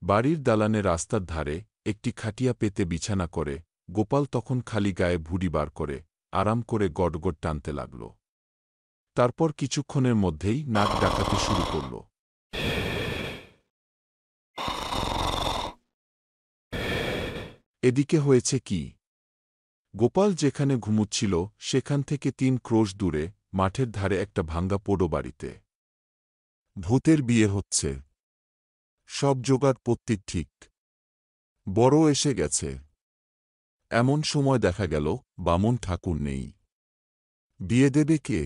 বাড়ির দালানে রাস্তার ধারে একটি খাটিয়া পেতে বিছানা করে গোপাল তখন খালি গায়ে ভুঁড়ি বার করে আরাম করে গড়গড় টানতে লাগল। তারপর কিছুক্ষণের মধ্যেই নাক ডাকাতে শুরু করল। এদিকে হয়েছে কি? গোপাল যেখানে ঘুমুচ্ছিল সেখান থেকে ৩ ক্রোশ দূরে মাঠের ধারে একটা ভাঙ্গা পোড়ো বাড়িতে ভূতের বিয়ে হচ্ছে। সব জোগাড়পত্তি ঠিক। বড় এসে গেছে। এমন সময় দেখা গেল বামুন ঠাকুর নেই। বিয়ে দেবে কে?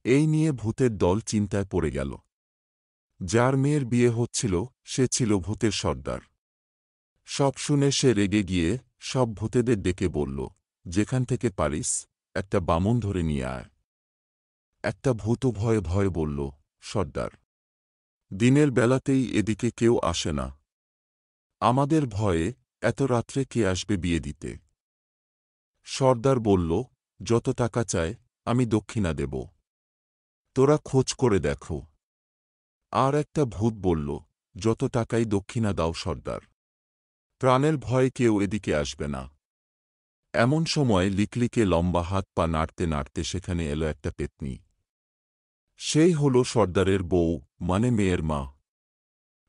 এই নিয়ে ভূতের দল চিন্তায় পড়ে গেল। যার মেয়ের বিয়ে হচ্ছিল সে ছিল ভূতের সর্দার। সব শুনে সে রেগে গিয়ে সব ভূতেদের ডেকে বলল, যেখান থেকে পারিস একটা বামুন ধরে নিয়ে আয়। একটা ভূত ভয়ে ভয়ে বলল, সর্দার, দিনের বেলাতেই এদিকে কেউ আসে না। আমাদের ভয়ে এত রাত্রে কে আসবে বিয়ে দিতে? সর্দার বলল, যত টাকা চায় আমি দক্ষিণা দেব। তোরা খোঁজ করে দেখো। আর একটা ভূত বলল, যত টাকাই দক্ষিণা দাও সর্দার, প্রাণের ভয়ে কেউ এদিকে আসবে না। এমন সময় লিকলিকে লম্বা হাত পা নাড়তে নাড়তে সেখানে এলো একটা পেতনি। সেই হল সর্দারের বউ, মানে মেয়ের মা।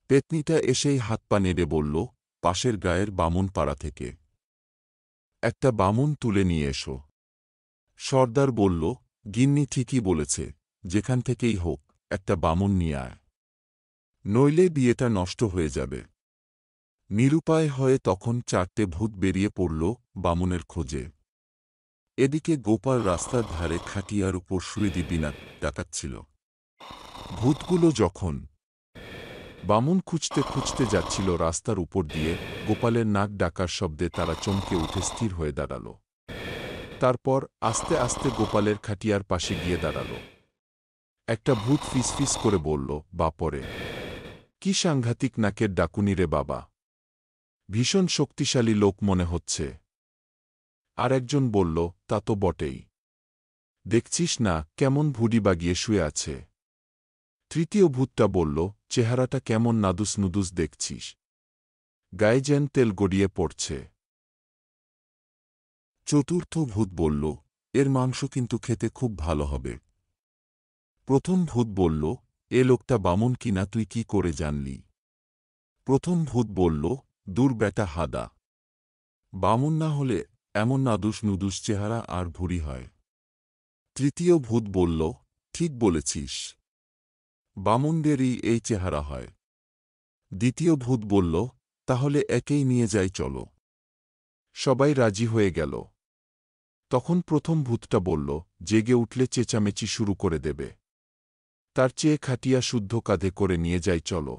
পেতনিটা এসেই হাত পা নেড়ে বলল, পাশের গায়ের বামুন পাড়া থেকে একটা বামুন তুলে নিয়ে এসো। সর্দার বলল, গিন্নি ঠিকই বলেছে, যেখান থেকেই হোক একটা বামুন নিয়ে আয়, নইলে বিয়েটা নষ্ট হয়ে যাবে। নিরুপায় হয়ে তখন 4টে ভূত বেরিয়ে পড়ল বামুনের খোঁজে। এদিকে গোপাল রাস্তার ধারে খাটিয়ার উপর শুয়ে দিব্যি ডাকাচ্ছিল। ভূতগুলো যখন বামুন খুঁজতে খুঁজতে যাচ্ছিল রাস্তার উপর দিয়ে, গোপালের নাক ডাকার শব্দে তারা চমকে উঠে স্থির হয়ে দাঁড়াল। তারপর আস্তে আস্তে গোপালের খাটিয়ার পাশে গিয়ে দাঁড়াল। একটা ভূত ফিসফিস করে বলল, বাপরে, কি সাংঘাতিক নাকের ডাকুনি রে বাবা! ভীষণ শক্তিশালী লোক মনে হচ্ছে। আর একজন বলল, তা তো বটেই, দেখছিস না কেমন ভুঁড়ি বাগিয়ে শুয়ে আছে। তৃতীয় ভূতটা বলল, চেহারাটা কেমন নাদুস নুদুস দেখছিস, গায়ে যেন তেল গড়িয়ে পড়ছে। চতুর্থ ভূত বলল, এর মাংস কিন্তু খেতে খুব ভালো হবে। প্রথম ভূত বলল, এ লোকটা বামুন কিনা তুই কি করে জানলি? প্রথম ভূত বলল, দূর বেটা হাদা, বামুন না হলে এমন নাদুস নুদুস চেহারা আর ভুঁড়ি হয়। তৃতীয় ভূত বলল, ঠিক বলেছিস, বামুনদেরই এই চেহারা হয়। দ্বিতীয় ভূত বলল, তাহলে একেই নিয়ে যাই চলো। সবাই রাজি হয়ে গেল। তখন প্রথম ভূতটা বলল, জেগে উঠলে চেঁচামেচি শুরু করে দেবে, তার চেয়ে খাটিয়া শুদ্ধ কাঁধে করে নিয়ে যাই চলো।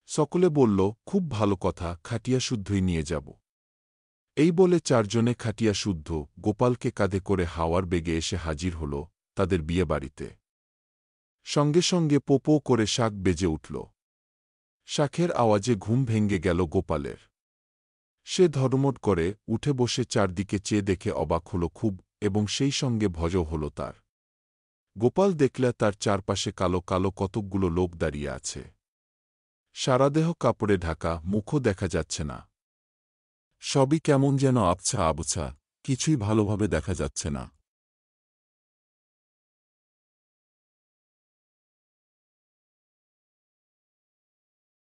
সকলে বলল, খুব ভালো কথা, খাটিয়া শুদ্ধই নিয়ে যাব। এই বলে 4 জনে খাটিয়া শুদ্ধ গোপালকে কাঁধে করে হাওয়ার বেগে এসে হাজির হল তাদের বিয়ে বাড়িতে। সঙ্গে সঙ্গে পোপো করে শাঁখ বেজে উঠল। শাঁখের আওয়াজে ঘুম ভেঙ্গে গেল গোপালের। সে ধর্মট করে উঠে বসে চারদিকে চেয়ে দেখে অবাক হল খুব, এবং সেই সঙ্গে ভয়ও হল তার। গোপাল দেখলে তার চারপাশে কালো কালো কতকগুলো লোক দাঁড়িয়ে আছে। সারাদেহ কাপড়ে ঢাকা, মুখও দেখা যাচ্ছে না। সবই কেমন যেন আবছা আবছা, কিছুই ভালোভাবে দেখা যাচ্ছে না।